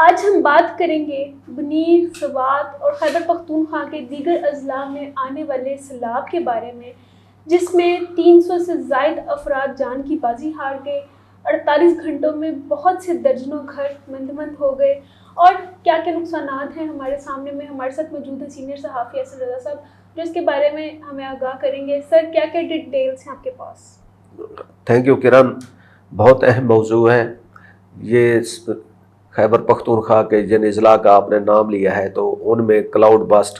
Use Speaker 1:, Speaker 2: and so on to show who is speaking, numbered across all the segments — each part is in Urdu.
Speaker 1: آج ہم بات کریں گے بنیر، سوات اور خیبر پختونخوا کے دیگر اضلاع میں آنے والے سیلاب کے بارے میں، جس میں 300 سے زائد افراد جان کی بازی ہار گئے، 48 گھنٹوں میں بہت سے درجنوں گھر مندمند ہو گئے، اور کیا کیا نقصانات ہیں ہمارے سامنے میں۔ ہمارے ساتھ موجود ہیں سینئر صحافی اسد رضا صاحب، جو اس کے بارے میں ہمیں آگاہ کریں گے۔ سر، کیا کیا ڈیٹیلز ہیں آپ کے پاس؟
Speaker 2: تھینک یو کرن، بہت اہم موضوع ہے یہ۔ خیبر پختونخوا کے جن اضلاع کا آپ نے نام لیا ہے تو ان میں کلاؤڈ باسٹ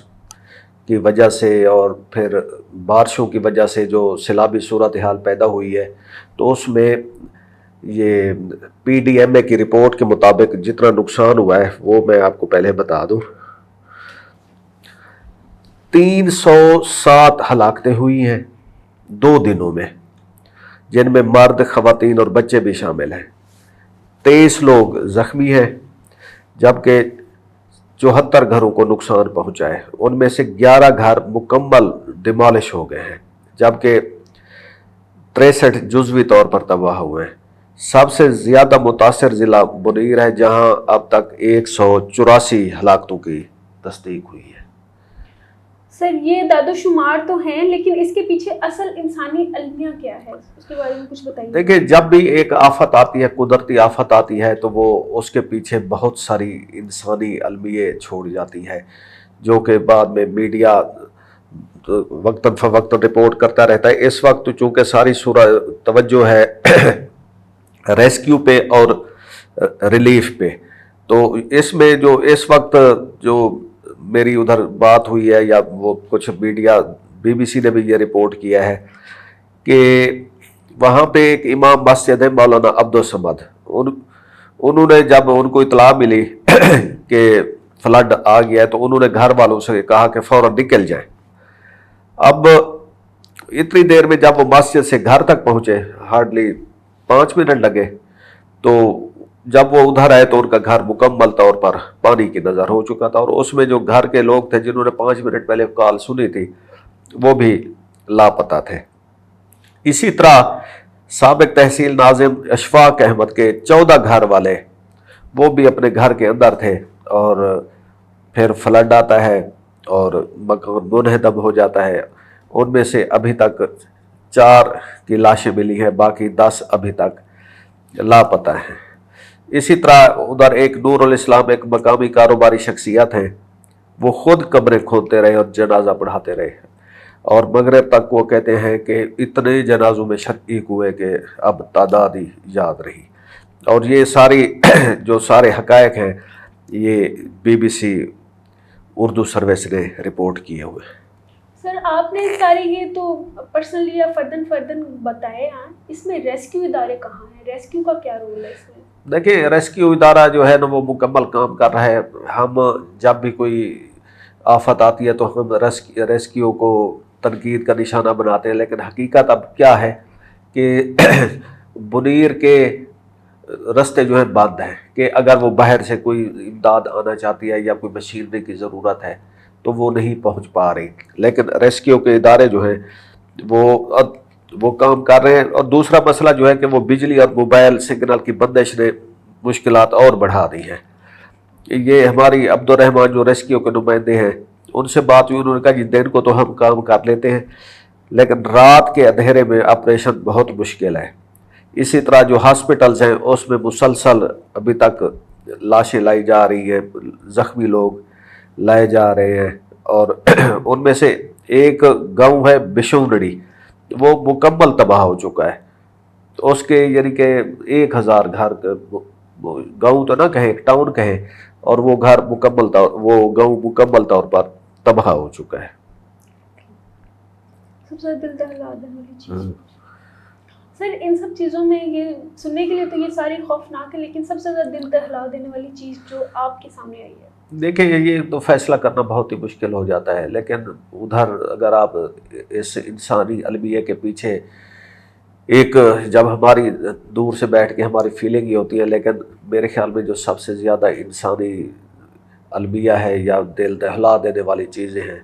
Speaker 2: کی وجہ سے اور پھر بارشوں کی وجہ سے جو سیلابی صورتحال پیدا ہوئی ہے، تو اس میں یہ پی ڈی ایم اے کی رپورٹ کے مطابق جتنا نقصان ہوا ہے وہ میں آپ کو پہلے بتا دوں۔ 307 ہلاکتیں ہوئی ہیں 2 دنوں میں، جن میں مرد، خواتین اور بچے بھی شامل ہیں۔ 23 لوگ زخمی ہیں، جبکہ 74 گھروں کو نقصان پہنچا ہے۔ ان میں سے 11 گھر مکمل ڈیمالش ہو گئے ہیں، جبکہ 63 جزوی طور پر تباہ ہوئے ہیں۔ سب سے زیادہ متاثر ضلع بنیر ہے، جہاں اب تک 184 ہلاکتوں کی تصدیق ہوئی ہے۔
Speaker 1: سر، یہ داد و شمار تو ہیں، لیکن اس کے پیچھے اصل انسانی المیہ کیا ہے، اس کے بارے میں کچھ بتائیے۔
Speaker 2: دیکھیں، جب بھی ایک آفت آتی ہے، قدرتی آفت آتی ہے، تو وہ اس کے پیچھے بہت ساری انسانی المیہ چھوڑ جاتی ہے، جو کہ بعد میں میڈیا وقتاً فوقتاً رپورٹ کرتا رہتا ہے۔ اس وقت چونکہ ساری توجہ ہے ریسکیو پہ اور ریلیف پہ، تو اس میں جو اس وقت جو میری ادھر بات ہوئی ہے، یا وہ کچھ میڈیا بی سی نے بھی یہ رپورٹ کیا ہے کہ وہاں پہ ایک امام مسجد ہے مولانا عبدالصمد، انہوں نے جب ان کو اطلاع ملی کہ فلڈ آ گیا ہے، تو انہوں نے گھر والوں سے کہا کہ فوراً نکل جائیں۔ اب اتنی دیر میں جب وہ مسجد سے گھر تک پہنچے، ہارڈلی 5 منٹ لگے، تو جب وہ ادھر آئے تو ان کا گھر مکمل طور پر پانی کی نظر ہو چکا تھا، اور اس میں جو گھر کے لوگ تھے جنہوں نے 5 منٹ پہلے کال سنی تھی، وہ بھی لاپتہ تھے۔ اسی طرح سابق تحصیل ناظم اشفاق احمد کے 14 گھر والے، وہ بھی اپنے گھر کے اندر تھے، اور پھر فلڈ آتا ہے اور مکان منہدم ہو جاتا ہے۔ ان میں سے ابھی تک 4 کی لاشیں ملی ہیں، باقی 10 ابھی تک لاپتہ ہیں۔ اسی طرح ادھر ایک نور الاسلام، ایک مقامی کاروباری شخصیت ہیں، وہ خود قبریں کھودتے رہے اور جنازہ پڑھاتے رہے، اور مغرب تک وہ کہتے ہیں کہ اتنے جنازوں میں شریک ہوئے کہ اب تعداد ہی یاد رہی۔ اور یہ ساری جو سارے حقائق ہیں، یہ بی سی اردو سروس نے رپورٹ کیے ہوئے۔
Speaker 1: سر، آپ نے سارے یہ تو پرسنلی یا فردن بتائے ہیں، اس میں ریسکیو ادارے کہاں ہیں؟ ریسکیو کا کیا رول ہے اس میں؟
Speaker 2: دیکھیں، ریسکیو ادارہ جو ہے نا، وہ مکمل کام کر رہا ہے۔ ہم جب بھی کوئی آفت آتی ہے تو ہم ریسکیو کو تنقید کا نشانہ بناتے ہیں، لیکن حقیقت اب کیا ہے کہ بنیر کے رستے جو ہیں بند ہیں، کہ اگر وہ باہر سے کوئی امداد آنا چاہتی ہے یا کوئی مشینری کی ضرورت ہے تو وہ نہیں پہنچ پا رہی، لیکن ریسکیو کے ادارے جو ہیں وہ کام کر رہے ہیں۔ اور دوسرا مسئلہ جو ہے کہ وہ بجلی اور موبائل سگنل کی بندش نے مشکلات اور بڑھا دی ہیں۔ یہ ہماری عبد الرحمان جو ریسکیو کے نمائندے ہیں، ان سے بات ہوئی، انہوں نے کہا جی دن کو تو ہم کام کر لیتے ہیں، لیکن رات کے اندھیرے میں آپریشن بہت مشکل ہے۔ اسی طرح جو ہاسپٹلز ہیں اس میں مسلسل ابھی تک لاشیں لائی جا رہی ہیں، زخمی لوگ لائے جا رہے ہیں، اور ان میں سے ایک گاؤں ہے بشونڑی، وہ مکمل تباہ ہو چکا ہے۔ اس کے یعنی کہ 1000 گھر، گاؤں تو نہ کہیں، ٹاؤن کہیں، اور وہ گاؤں مکمل طور پر تباہ ہو چکا ہے۔
Speaker 1: سب سے دل دہلا دینے والی چیز سر، ان سب چیزوں میں یہ سننے کے لیے تو یہ ساری خوفناک ہے، لیکن سب سے زیادہ دل دہلا دینے والی چیز جو آپ کے سامنے آئی ہے؟
Speaker 2: دیکھیں، یہ تو فیصلہ کرنا بہت ہی مشکل ہو جاتا ہے، لیکن ادھر اگر آپ اس انسانی المیہ کے پیچھے ایک، جب ہماری دور سے بیٹھ کے ہماری فیلنگ ہی ہوتی ہے، لیکن میرے خیال میں جو سب سے زیادہ انسانی المیہ ہے یا دل دہلا دینے والی چیزیں ہیں،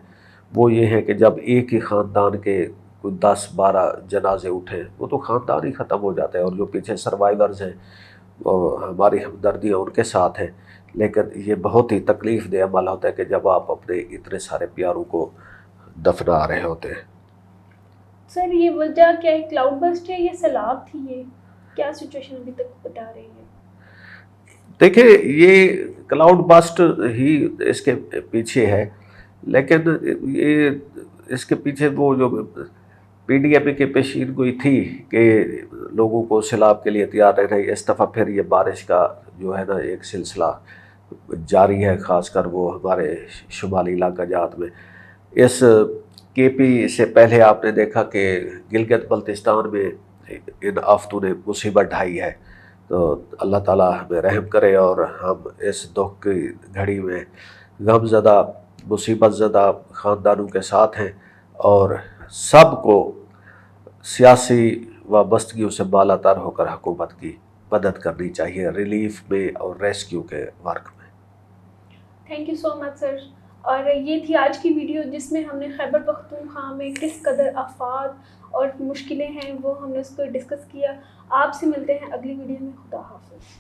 Speaker 2: وہ یہ ہے کہ جب ایک ہی خاندان کے کوئی 10-12 جنازے اٹھیں، وہ تو خاندان ہی ختم ہو جاتا ہے، اور جو پیچھے سروائیورز ہیں وہ ہماری ہمدردیاں ان کے ساتھ ہیں، لیکن یہ بہت ہی تکلیف دہ عمل ہوتا ہے کہ جب آپ اپنے اتنے سارے پیاروں کو دفنا رہے ہوتے ہیں۔
Speaker 1: سر یہ وجہ کیا ہے، کلاؤڈ برسٹ ہے یا سیلاب تھی؟ یہ کیا سچویشن ابھی تک بتا رہی ہے؟
Speaker 2: دیکھیں یہ کلاؤڈ باسٹ ہی اس کے پیچھے ہے، لیکن یہ اس کے پیچھے وہ جو پی ڈی ایم کی پیشین گوئی تھی کہ لوگوں کو سیلاب کے لیے تیار رہنا ہے، اس دفعہ پھر یہ بارش کا جو ہے نا ایک سلسلہ جاری ہے، خاص کر وہ ہمارے شمالی علاقہ جات میں۔ اس کے پی سے پہلے آپ نے دیکھا کہ گلگت بلتستان میں ان آفتوں نے مصیبت ڈھائی ہے، تو اللہ تعالیٰ ہمیں رحم کرے اور ہم اس دکھ کی گھڑی میں غم زدہ مصیبت زدہ خاندانوں کے ساتھ ہیں، اور سب کو سیاسی وابستگیوں سے بالا تر ہو کر حکومت کی مدد کرنی چاہیے ریلیف میں اور ریسکیو کے ورک میں۔
Speaker 1: تھینک یو سو مچ سر۔ اور یہ تھی آج کی ویڈیو جس میں ہم نے خیبر پختونخوا میں کس قدر آفات اور مشکلیں ہیں وہ ہم نے اس کو ڈسکس کیا۔ آپ سے ملتے ہیں اگلی ویڈیو میں۔ خدا حافظ۔